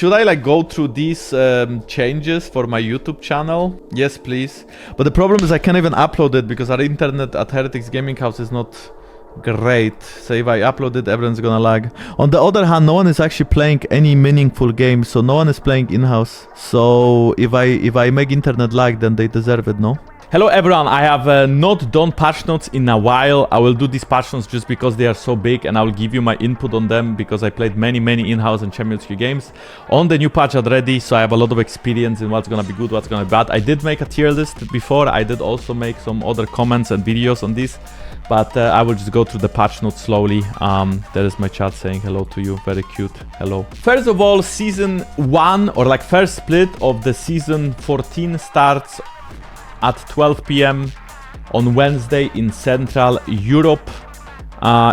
should I like go through these changes for my YouTube channel? Yes, please. But the problem is I can't even upload it because our internet at Heretics Gaming House is not great. So if I upload it, everyone's gonna lag. On the other hand, no one is actually playing any meaningful game, so no one is playing in-house. So if I make internet lag, then they deserve it, no? Hello everyone, I have not done patch notes in a while. I will do these patch notes just because they are so big and I will give you my input on them because I played many in-house and Champions League games on the new patch already, so I have a lot of experience in what's gonna be good, what's gonna be bad. I did make a tier list before, I did also make some other comments and videos on this, but I will just go through the patch notes slowly. There is my chat saying hello to you, very cute, hello. First of all, season 1 or like first split of the season 14 starts at 12 p.m. on Wednesday in Central Europe.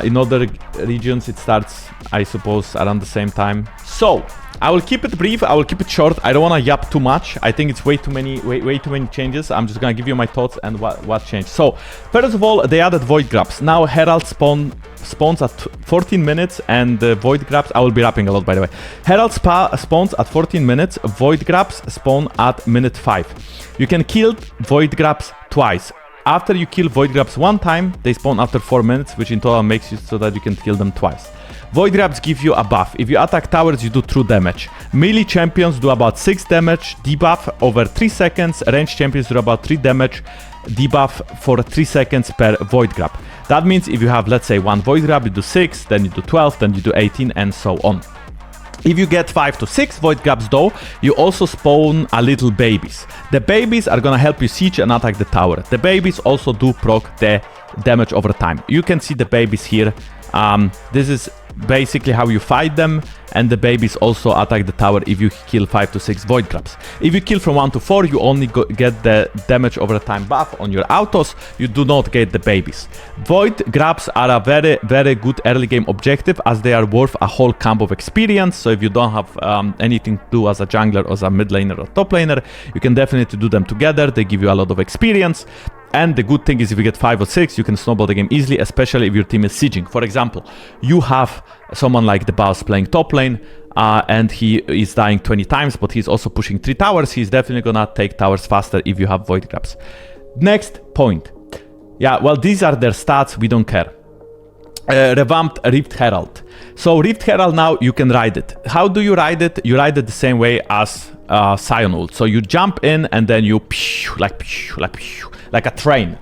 In other regions it starts, I suppose, around the same time. So I will keep it brief, I will keep it short. I don't want to yap too much. I think it's way too many changes. I'm just gonna give you my thoughts and what changed. So first of all, they added Voidgrubs. Now Herald spawns at 14 minutes and Voidgrubs, I will be rapping a lot by the way. Herald spawns at 14 minutes, Voidgrubs spawn at minute 5. You can kill Voidgrubs twice. After you kill Voidgrubs one time, they spawn after 4 minutes, which in total makes it so that you can kill them twice. Voidgrubs give you a buff. If you attack towers, you do true damage. Melee champions do about 6 damage debuff over 3 seconds. Ranged champions do about 3 damage debuff for 3 seconds per Voidgrub. That means if you have, let's say, one Voidgrub, you do 6, then you do 12, then you do 18, and so on. If you get 5 to 6 Voidgrubs though, you also spawn a little babies. The babies are gonna help you siege and attack the tower. The babies also do proc the damage over time. You can see the babies here. This is basically how you fight them, and the babies also attack the tower if you kill 5 to 6 Voidgrubs. If you kill from 1 to 4, you only get the damage over time buff on your autos. You do not get the babies. Voidgrubs are a very good early game objective as they are worth a whole camp of experience. So if you don't have anything to do as a jungler or as a mid laner or top laner, you can definitely do them together. They give you a lot of experience. And the good thing is if you get 5 or 6, you can snowball the game easily, especially if your team is sieging. For example, you have someone like the boss playing top lane and he is dying 20 times, but he's also pushing 3 towers. He's definitely gonna take towers faster if you have Voidgrubs. Next point. Yeah, well, these are their stats. We don't care. Revamped Rift Herald. So Rift Herald now, you can ride it. How do you ride it? You ride it the same way as Sion ult. So you jump in and then you like a train.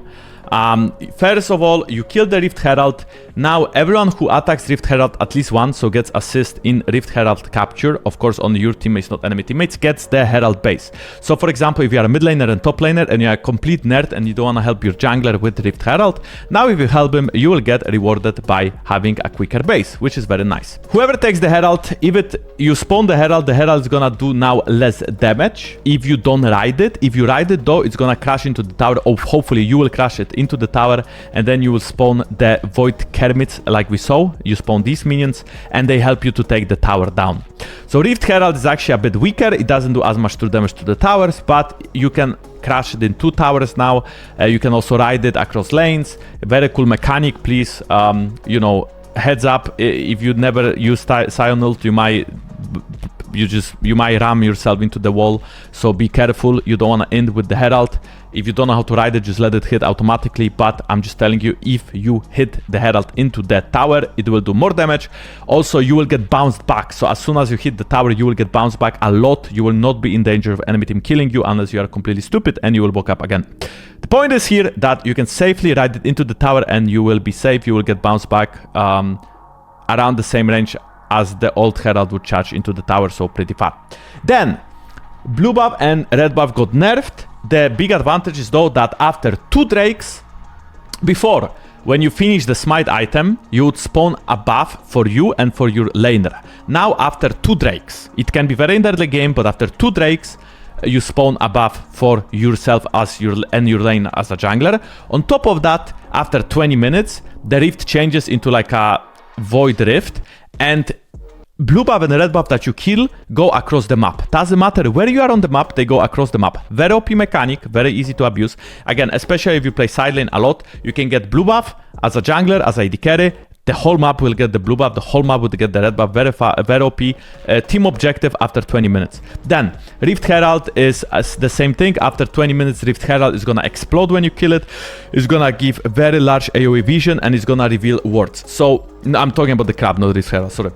First of all, you kill the Rift Herald. Now everyone who attacks Rift Herald at least once, so gets assist in Rift Herald capture, of course on your teammates, not enemy teammates, gets the Herald base. So for example, if you are a mid laner and top laner and you are a complete nerd and you don't want to help your jungler with Rift Herald, now if you help him, you will get rewarded by having a quicker base, which is very nice. Whoever takes the Herald, if you spawn the Herald is gonna do now less damage if you don't ride it. If you ride it though, it's gonna crash into the tower. Oh, hopefully you will crash it into the tower, and then you will spawn the Void Kermits like we saw. You spawn these minions and they help you to take the tower down. So Rift Herald is actually a bit weaker. It doesn't do as much true damage to the towers, but you can crash it in 2 towers now. You can also ride it across lanes. Very cool mechanic, please. You know, heads up, if you never use Sion ult, you might ram yourself into the wall, so be careful. You don't want to end with the Herald. If you don't know how to ride it, just let it hit automatically, but I'm just telling you, if you hit the Herald into that tower, it will do more damage. Also, you will get bounced back, so as soon as you hit the tower, you will get bounced back a lot. You will not be in danger of enemy team killing you unless you are completely stupid and you will wake up again. The point is here that you can safely ride it into the tower and you will be safe. You will get bounced back around the same range as the old Herald would charge into the tower, so pretty far. Then, blue buff and red buff got nerfed. The big advantage is though that after 2 drakes, before, when you finish the smite item, you would spawn a buff for you and for your laner. Now after 2 drakes, it can be very in the early game, but after 2 drakes, you spawn a buff for yourself as your lane as a jungler. On top of that, after 20 minutes, the rift changes into like a void rift, and blue buff and red buff that you kill go across the map. Doesn't matter where you are on the map, they go across the map. Very OP mechanic, very easy to abuse. Again, especially if you play side lane a lot, you can get blue buff as a jungler, as a AD carry, The whole map will get the blue buff, the whole map will get the red buff, very OP. Team objective after 20 minutes. Then, Rift Herald is the same thing. After 20 minutes, Rift Herald is gonna explode when you kill it. It's gonna give very large AoE vision and it's gonna reveal wards. So, I'm talking about the crab, not Rift Herald, sorry.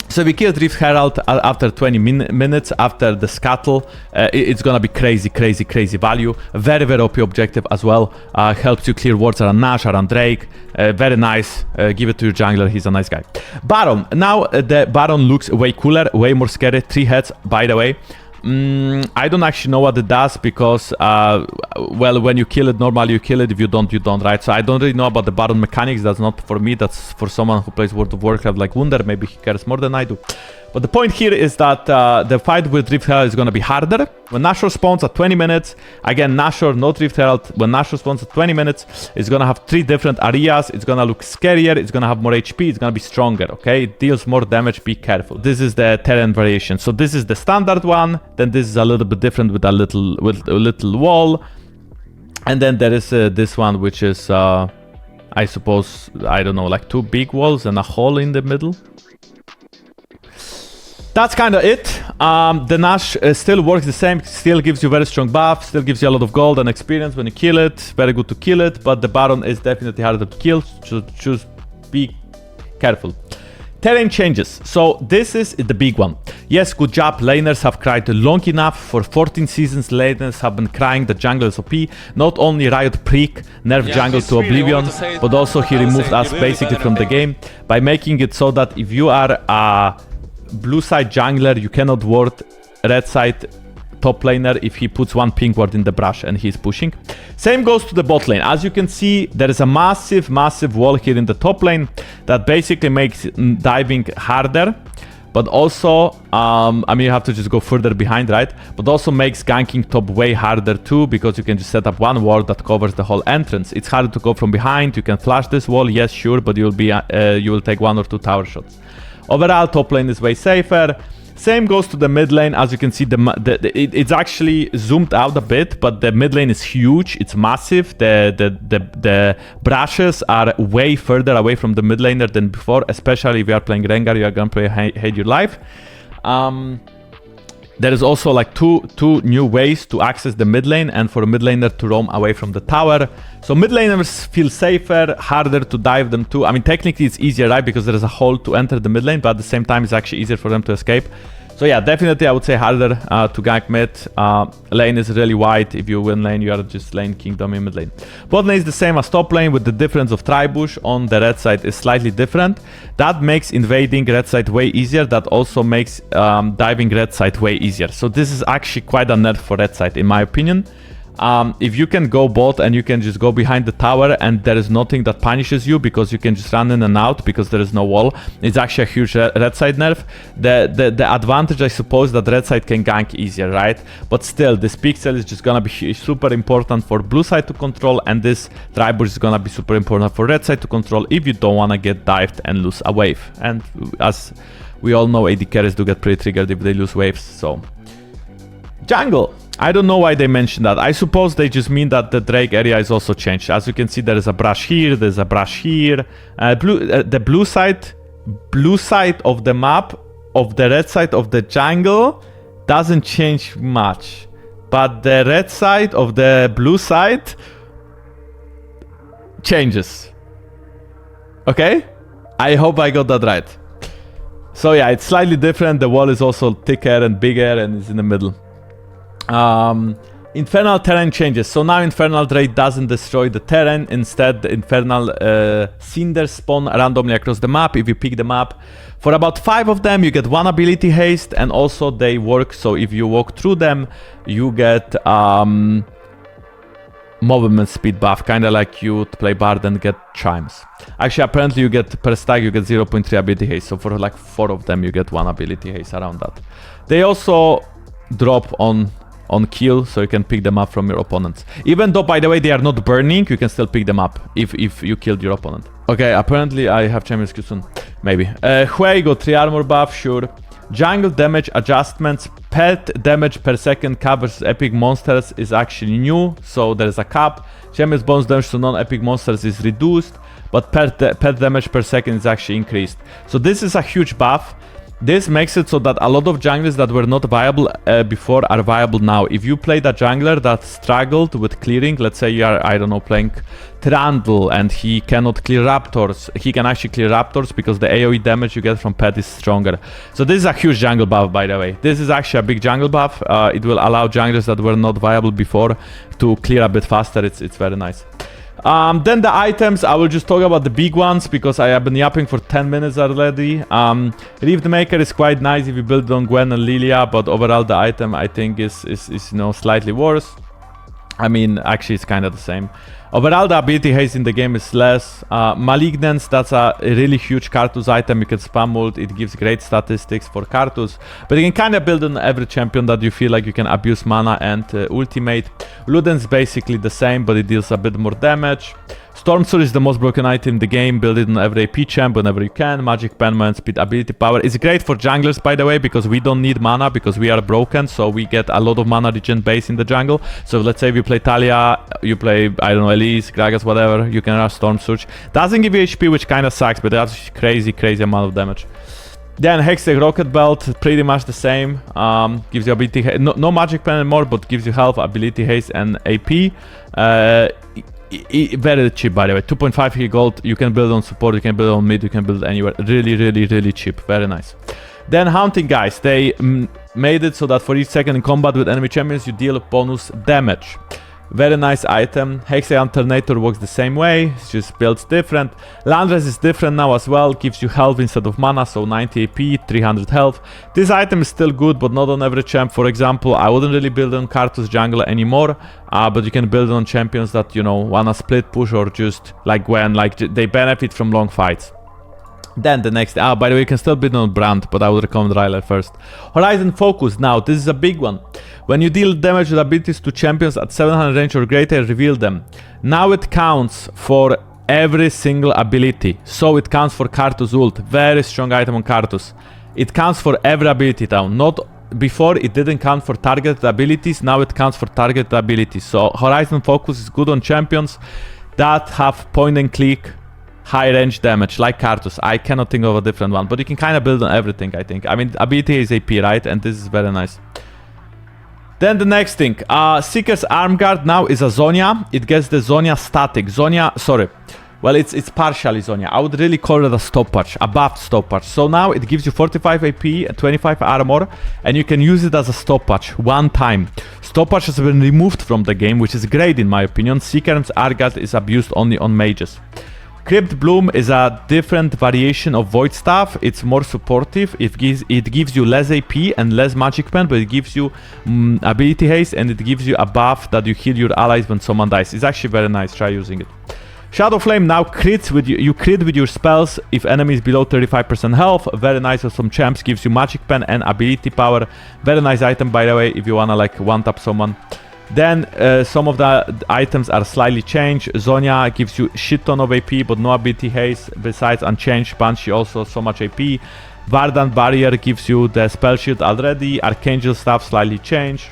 So we killed Rift Herald after 20 minutes after the scuttle. It's gonna be crazy value. Very OP objective as well. Helps you clear wards around Nash, around Drake. Very nice. Give it to your jungler, he's a nice guy. Baron. Now the Baron looks way cooler, way more scary. 3 heads, by the way. I don't actually know what it does because, well, when you kill it, normally you kill it. If you don't, you don't, right? So I don't really know about the Baron mechanics. That's not for me. That's for someone who plays World of Warcraft like Wunder. Maybe he cares more than I do. But the point here is that the fight with Rift Herald is going to be harder. When Nashor spawns at 20 minutes, again, Nashor, not Rift Herald. When Nashor spawns at 20 minutes, it's going to have 3 different areas. It's going to look scarier. It's going to have more HP. It's going to be stronger, okay? It deals more damage. Be careful. This is the terrain variation. So this is the standard one. Then this is a little bit different with a little wall. And then there is this one, which is, I suppose, I don't know, like 2 big walls and a hole in the middle. That's kind of it. The Nash still works the same, still gives you very strong buff, still gives you a lot of gold and experience when you kill it. Very good to kill it, but the Baron is definitely harder to kill, so just be careful. Terrain changes. So this is the big one. Yes, good job. Laners have cried long enough. For 14 seasons, laners have been crying the jungle is OP. Not only Riot Preak nerfed jungle to oblivion, but also he removed us basically from the game by making it so that if you are a blue side jungler, you cannot ward red side top laner if he puts 1 pink ward in the brush and he's pushing. Same goes to the bot lane. As you can see, there is a massive wall here in the top lane that basically makes diving harder, but also, I mean, you have to just go further behind, right? But also makes ganking top way harder too, because you can just set up 1 wall that covers the whole entrance. It's harder to go from behind. You can flash this wall, yes, sure, but you will take 1 or 2 tower shots. Overall, top lane is way safer. Same goes to the mid lane. As you can see, it's actually zoomed out a bit, but the mid lane is huge. It's massive. The brushes are way further away from the mid laner than before, especially if you are playing Rengar, you are gonna play Hate Your Life. There is also like two new ways to access the mid lane and for a mid laner to roam away from the tower. So mid laners feel safer, harder to dive them too. I mean, technically it's easier, right? Because there is a hole to enter the mid lane, but at the same time it's actually easier for them to escape. So yeah, definitely I would say harder to gank mid. Lane is really wide. If you win lane, you are just lane kingdom in mid lane. Bot lane is the same as top lane with the difference of Tribush on the red side is slightly different. That makes invading red side way easier. That also makes diving red side way easier. So this is actually quite a nerf for red side in my opinion. If you can go bot and you can just go behind the tower and there is nothing that punishes you because you can just run in and out because there is no wall, it's actually a huge red side nerf. The advantage, I suppose, that red side can gank easier, right? But still, this pixel is just gonna be super important for blue side to control, and this Tribush is gonna be super important for red side to control if you don't wanna get dived and lose a wave. And as we all know, AD carries do get pretty triggered if they lose waves, so... Jungle! I don't know why they mentioned that. I suppose they just mean that the Drake area is also changed. As you can see, there is a brush here, there's a brush here. The blue side of the map of the red side of the jungle doesn't change much. But the red side of the blue side changes. Okay? I hope I got that right. So yeah, it's slightly different. The wall is also thicker and bigger and is in the middle. Infernal terrain changes. So now Infernal Drake doesn't destroy the terrain. Instead, the Infernal cinders spawn randomly across the map. If you pick the map, for about 5 of them, you get 1 ability haste, and also they work. So if you walk through them, you get movement speed buff, kind of like you would play Bard and get chimes. Actually, apparently you get per stack, you get 0.3 ability haste. So for like 4 of them, you get 1 ability haste around that. They also drop on kill, so you can pick them up from your opponents. Even though, by the way, they are not burning, you can still pick them up if you killed your opponent. Okay, apparently I have Champions Q soon. Maybe. Hui got 3 armor buff, sure. Jungle damage adjustments. Pet damage per second covers epic monsters is actually new, so there is a cap. Champions bonus damage to non-epic monsters is reduced, but pet damage per second is actually increased. So this is a huge buff. This makes it so that a lot of junglers that were not viable before are viable now. If you played a jungler that struggled with clearing, let's say you are, I don't know, playing Trundle and he cannot clear Raptors, he can actually clear Raptors because the AoE damage you get from pet is stronger. So this is a huge jungle buff, by the way. This is actually a big jungle buff. It will allow junglers that were not viable before to clear a bit faster. It's very nice. Then the items, I will just talk about the big ones because I have been yapping for 10 minutes already. Rift Maker is quite nice if you build it on Gwen and Lilia, but overall the item I think is you know, slightly worse. I mean, actually it's kind of the same. Overall the ability haste in the game is less. Malignance, that's a really huge Karthus item. You can spam ult, it gives great statistics for Karthus. But you can kind of build on every champion that you feel like you can abuse mana and ultimate. Luden's basically the same, but it deals a bit more damage. Storm Sword is the most broken item in the game. Build it on every AP champ whenever you can. Magic Pen, Movement Speed, Ability Power. It's great for junglers, by the way, because we don't need mana because we are broken. So we get a lot of mana regen base in the jungle. So let's say if you play Talia, you play, I don't know, Elise, Gragas, whatever, you can rush Storm Surge. Doesn't give you HP, which kind of sucks, but that's crazy amount of damage. Then Hextech Rocket Belt, pretty much the same. Gives you ability, no Magic Pen anymore, but gives you health, ability haste, and AP. Very cheap, by the way. 2.5k gold. You can build on support, you can build on mid, you can build anywhere. Really cheap. Very nice. Then Haunting, guys. They made it so that for each second in combat with enemy champions, you deal bonus damage. Very nice item. Hextech Alternator works the same way, it's just builds different. Landres is different now as well, gives you health instead of mana, so 90 AP, 300 health. This item is still good, but not on every champ. For example, I wouldn't really build on Karthus jungler anymore, but you can build on champions that, you know, wanna split push or just like Gwen, like they benefit from long fights. Then the next, by the way, you can still build on Brand, but I would recommend Ryler first. Horizon Focus, now this is a big one. When you deal damage with abilities to champions at 700 range or greater, reveal them. Now it counts for every single ability. So it counts for Karthus ult, very strong item on Karthus. It counts for every ability now, not before it didn't count for targeted abilities, now it counts for targeted abilities. So Horizon Focus is good on champions that have point and click high range damage, like Karthus. I cannot think of a different one, but you can kind of build on everything, I think. I mean, ability is AP, right? And this is very nice. Then the next thing, Seeker's Arm Guard now is a Zonya. It gets the Zonya static. Zonya, sorry. Well, it's partially Zonya. I would really call it a stopwatch, a buffed stopwatch. So now it gives you 45 AP and 25 armor, and you can use it as a stopwatch one time. Stopwatch has been removed from the game, which is great in my opinion. Seeker's Arm Guard is abused only on mages. Crypt Bloom is a different variation of Void Staff. It's more supportive. It gives you less AP and less Magic Pen, but it gives you ability haste, and it gives you a buff that you heal your allies when someone dies. It's actually very nice. Try using it. Shadow Flame now crits with you. You crit with your spells if enemy is below 35% health. Very nice for some champs. Gives you Magic Pen and ability power. Very nice item, by the way, if you wanna like one-tap someone. Then some of the items are slightly changed. Zonya gives you shit ton of AP but no ability haste. Besides Unchanged Banshee also so much AP. Vardant Barrier gives you the spell shield already. Archangel Staff slightly changed.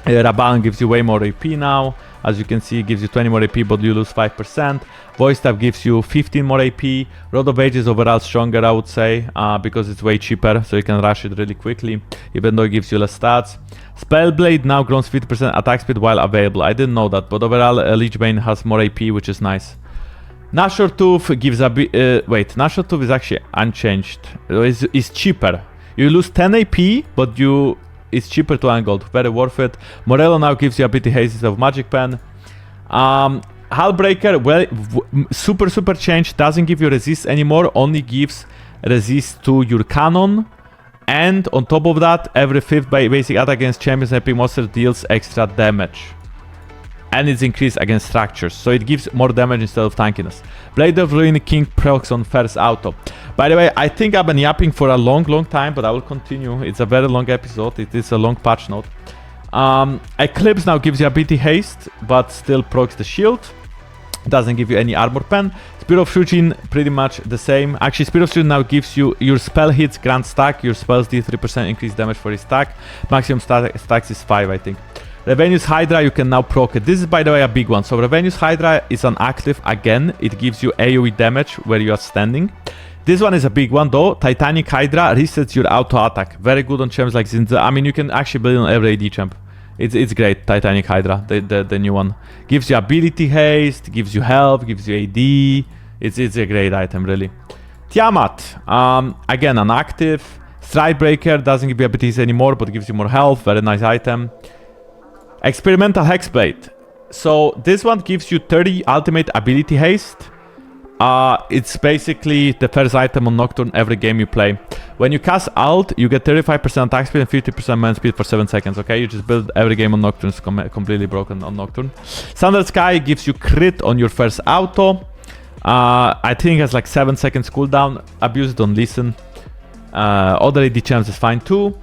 Raban gives you way more AP now. As you can see, it gives you 20 more AP but you lose 5%. Voice Staff gives you 15 more AP. Rod of Age is overall stronger, I would say, because it's way cheaper, so you can rush it really quickly, even though it gives you less stats. Spellblade now grants 50% attack speed while available. I didn't know that, but overall Lichbane has more AP, which is nice. Nashor Tooth gives a wait, Nashor Tooth is actually unchanged. It's cheaper. You lose 10 AP, but it's cheaper to ungold. Very worth it. Morello now gives you ability haste instead of Magic Pen. Hullbreaker, well, super change. Doesn't give you resist anymore. Only gives resist to your cannon. And on top of that, every 5th basic attack against champions and epic monsters deals extra damage. And it's increased against structures, so it gives more damage instead of tankiness. Blade of Ruin King procs on first auto. By the way, I think I've been yapping for a long time, but I will continue. It's a very long episode. It is a long patch note. Eclipse now gives you ability haste, but still procs the shield. Doesn't give you any armor pen. Spear of Shujin, pretty much the same. Actually, Spear of Shujin now gives you your spell hits grant stack. Your spells deal 3% increased damage for each stack. Maximum stacks is 5, I think. Revenus Hydra, you can now proc it. This is, by the way, a big one. So Revenus Hydra is an active again. It gives you AoE damage where you are standing. This one is a big one though. Titanic Hydra resets your auto attack. Very good on champs like Zinza. I mean, you can actually build on every AD champ. It's great. Titanic Hydra, the new one. Gives you ability haste, gives you health, gives you AD. It's a great item, really. Tiamat, again, an active. Stridebreaker doesn't give you abilities anymore, but gives you more health. Very nice item. Experimental Hexblade. So this one gives you 30 ultimate ability haste. It's basically the first item on Nocturne every game you play. When you cast ult, you get 35% attack speed and 50% movement speed for 7 seconds, okay? You just build every game on Nocturne. It's completely broken on Nocturne. Standard Sky gives you crit on your first auto. I think it has like 7 seconds cooldown. Abuse it, don't listen. Other AD champs is fine too.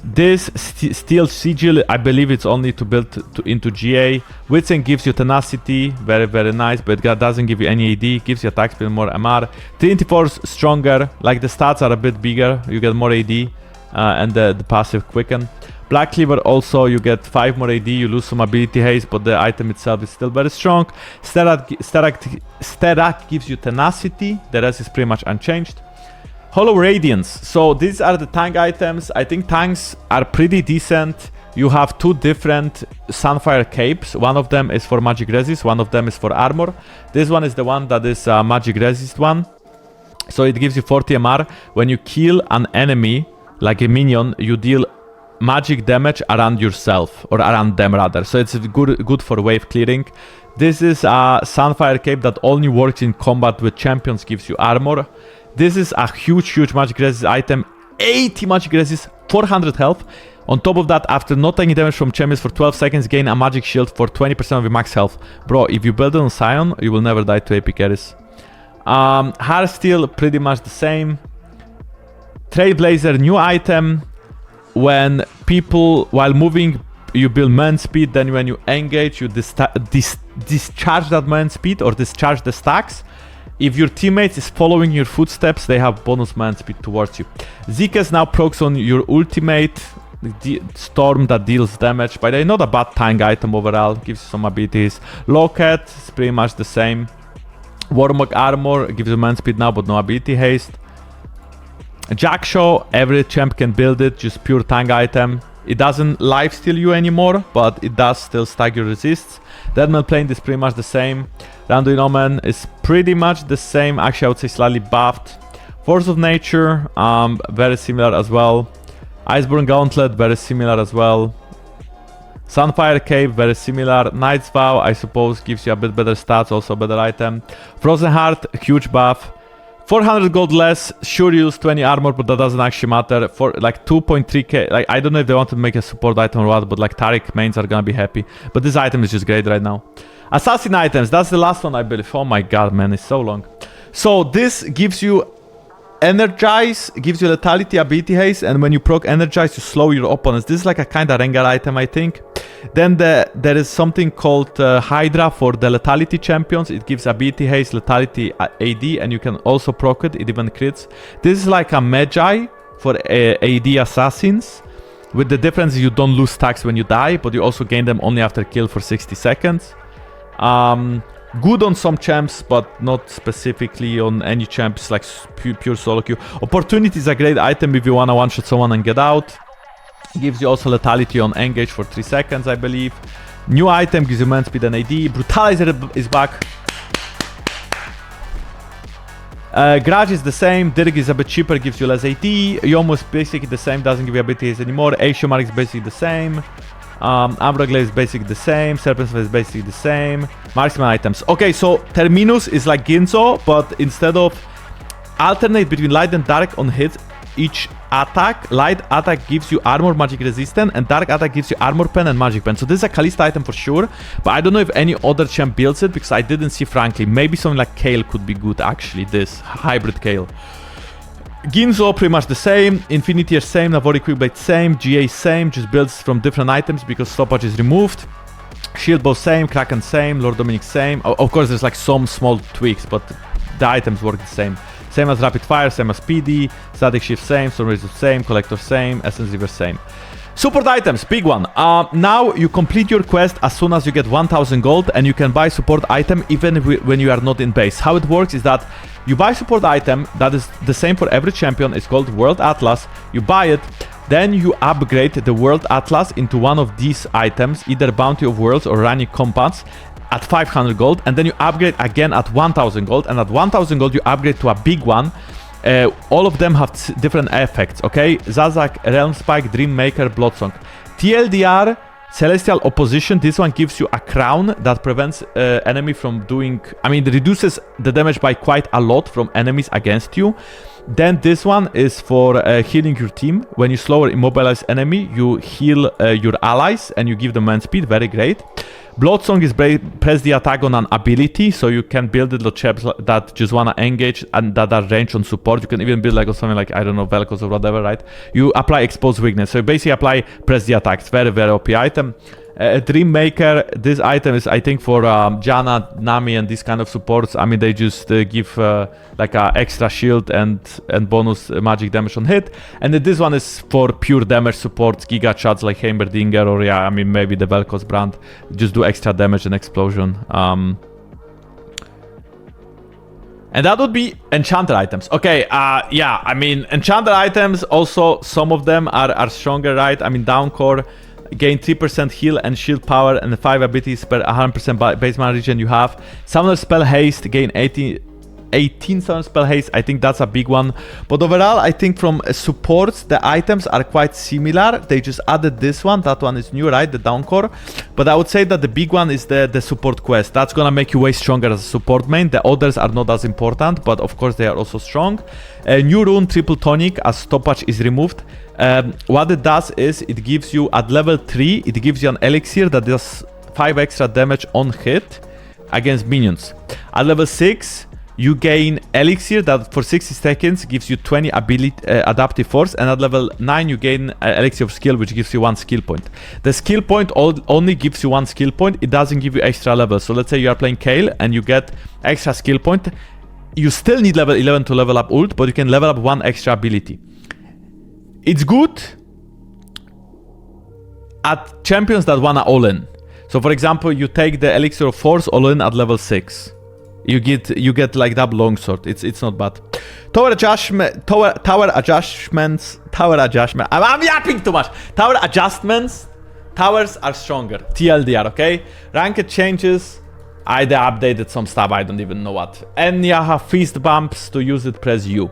This Steel Sigil, I believe it's only to build into GA. Witsen gives you tenacity, very nice, but it doesn't give you any AD, gives you attack speed, more MR. Trinity Force, stronger, like the stats are a bit bigger, you get more AD, and the passive quicken. Black Cleaver also, you get 5 more AD, you lose some ability haste, but the item itself is still very strong. Sterak gives you tenacity, the rest is pretty much unchanged. Hollow Radiance. So these are the tank items. I think tanks are pretty decent. You have 2 different Sunfire capes. One of them is for magic resist, one of them is for armor. This one is the one that is magic resist one. So it gives you 40 MR. When you kill an enemy, like a minion, you deal magic damage around yourself, or around them rather. So it's good for wave clearing. This is a Sunfire cape that only works in combat with champions, gives you armor. This is a huge magic resist item. 80 magic resist, 400 health. On top of that, after not taking damage from champions for 12 seconds, gain a magic shield for 20% of your max health. Bro, if you build it on Sion, you will never die to AP carries. Heartsteel, pretty much the same. Trailblazer, new item. When people, while moving, you build movement speed. Then when you engage, you discharge that movement speed or discharge the stacks. If your teammates is following your footsteps, they have bonus movement speed towards you. Zekes now procs on your ultimate, Storm that deals damage. By the way, not a bad tank item overall, gives you some abilities. Locket is pretty much the same. Warmog Armor gives you movement speed now, but no ability haste. Jackshaw, every champ can build it, just pure tank item. It doesn't lifesteal you anymore, but it does still stack your resists. Deadman Plane is pretty much the same. Randuin Omen is pretty much the same. Actually, I would say slightly buffed. Force of Nature, very similar as well. Iceborne Gauntlet, very similar as well. Sunfire Cave, very similar. Knight's Vow, I suppose, gives you a bit better stats, also a better item. Frozen Heart, huge buff. 400 gold less, sure use 20 armor, but that doesn't actually matter. For like 2.3k, like I don't know if they want to make a support item or what, but like Taric mains are gonna be happy. But this item is just great right now. Assassin items, that's the last one I believe. Oh my god, man, it's so long. So this gives you Energize, gives you Lethality, Ability Haste, and when you proc Energize, you slow your opponents. This is like a kind of Rengar item, I think. Then there is something called Hydra for the Lethality champions. It gives Ability Haste, Lethality, AD, and you can also proc it. It even crits. This is like a Magi for AD assassins. With the difference, you don't lose stacks when you die, but you also gain them only after kill for 60 seconds. Good on some champs, but not specifically on any champs, like pure solo queue. Opportunity is a great item if you wanna one-shot someone and get out. Gives you also lethality on engage for 3 seconds, I believe. New item gives you movement speed and AD. Brutalizer is back. Grudge is the same. Dirk is a bit cheaper, gives you less AD. Yomu is basically the same, doesn't give you abilities anymore. Axiomar is basically the same. Ambroglaive is basically the same. Serpent's Face is basically the same. Marksman items. Okay, so Terminus is like Ginzo, but instead of alternate between light and dark on hits each attack, light attack gives you armor magic resistant and dark attack gives you armor pen and magic pen. So this is a Kalista item for sure, but I don't know if any other champ builds it because I didn't see, frankly. Maybe something like Kale could be good actually, this hybrid Kale. Ginzo pretty much the same, Infinity is same, Navori Quickblade same, GA same, just builds from different items because stoppage is removed. Shield Bow same, Kraken same, Lord Dominic same. Of course there's like some small tweaks, but the items work the same. Same as Rapid Fire, same as PD, Static Shift same, Storm Razor same, Collector same, Essence River same. Support items, big one. Now you complete your quest as soon as you get 1000 gold and you can buy support item even when you are not in base. How it works is that you buy support item, that is the same for every champion, it's called World Atlas. You buy it, then you upgrade the World Atlas into one of these items, either Bounty of Worlds or Running Compass at 500 gold, and then you upgrade again at 1000 gold, and at 1000 gold you upgrade to a big one. All of them have different effects, okay? Zazak, Realm Spike, Dream Maker, Bloodsong. TLDR, Celestial Opposition, this one gives you a crown that prevents enemy from doing... I mean, it reduces the damage by quite a lot from enemies against you. Then this one is for healing your team. When you slow or immobilize enemy, you heal your allies and you give them man speed, very great. Bloodsong is press the attack on an ability, so you can build little chaps that just wanna engage and that are range on support. You can even build like something like, I don't know, Velcos or whatever, right? You apply exposed weakness, so you basically apply press the attack. It's very, very OP item. Dream Maker, this item is I think for Janna, Nami and these kind of supports. I mean, they just give like a extra shield and bonus magic damage on hit. And then this one is for pure damage supports, Giga Chads like Heimerdinger or yeah, I mean maybe the Velcos brand. Just do extra damage and explosion. And that would be enchanted items. Okay, yeah, I mean enchanted items also, some of them are stronger, right? I mean Downcore, gain 3% heal and shield power and 5 abilities per 100% base mana region you have. Summoner spell haste, gain 18 summoner spell haste. I think that's a big one. But overall, I think from supports, the items are quite similar. They just added this one. That one is new, right? The Downcore. But I would say that the big one is the support quest. That's gonna make you way stronger as a support main. The others are not as important, but of course they are also strong. New rune, triple tonic, as stoppage is removed. What it does is it gives you at level 3, it gives you an elixir that does 5 extra damage on hit against minions. At level 6, you gain elixir that for 60 seconds gives you 20 ability adaptive force, and at level 9 you gain elixir of skill, which gives you 1 skill point. The skill point only gives you 1 skill point, it doesn't give you extra levels. So let's say you are playing Kayle and you get extra skill point. You still need level 11 to level up ult, but you can level up 1 extra ability. It's good at champions that wanna all-in. So for example, you take the Elixir of Force all-in at level 6. You get like that longsword. It's not bad. Tower adjustments. I'm yapping too much. Tower adjustments. Towers are stronger. TLDR, okay? Ranked changes. They updated some stuff. I don't even know what. And you have feast bumps. To use it, press U.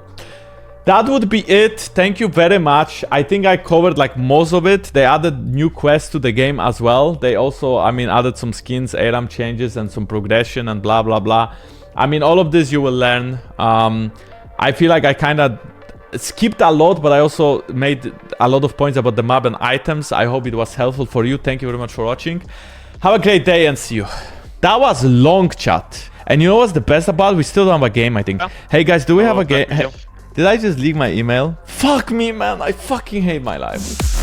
That would be it. Thank you very much. I think I covered like most of it. They added new quests to the game as well. They also, I mean, added some skins, ARAM changes and some progression and blah, blah, blah. I mean, all of this you will learn. I feel like I kind of skipped a lot, but I also made a lot of points about the map and items. I hope it was helpful for you. Thank you very much for watching. Have a great day and see you. That was a long chat. And you know what's the best about? We still don't have a game, I think. Yeah. Hey guys, do we have a game? Did I just leak my email? Fuck me, man. I fucking hate my life.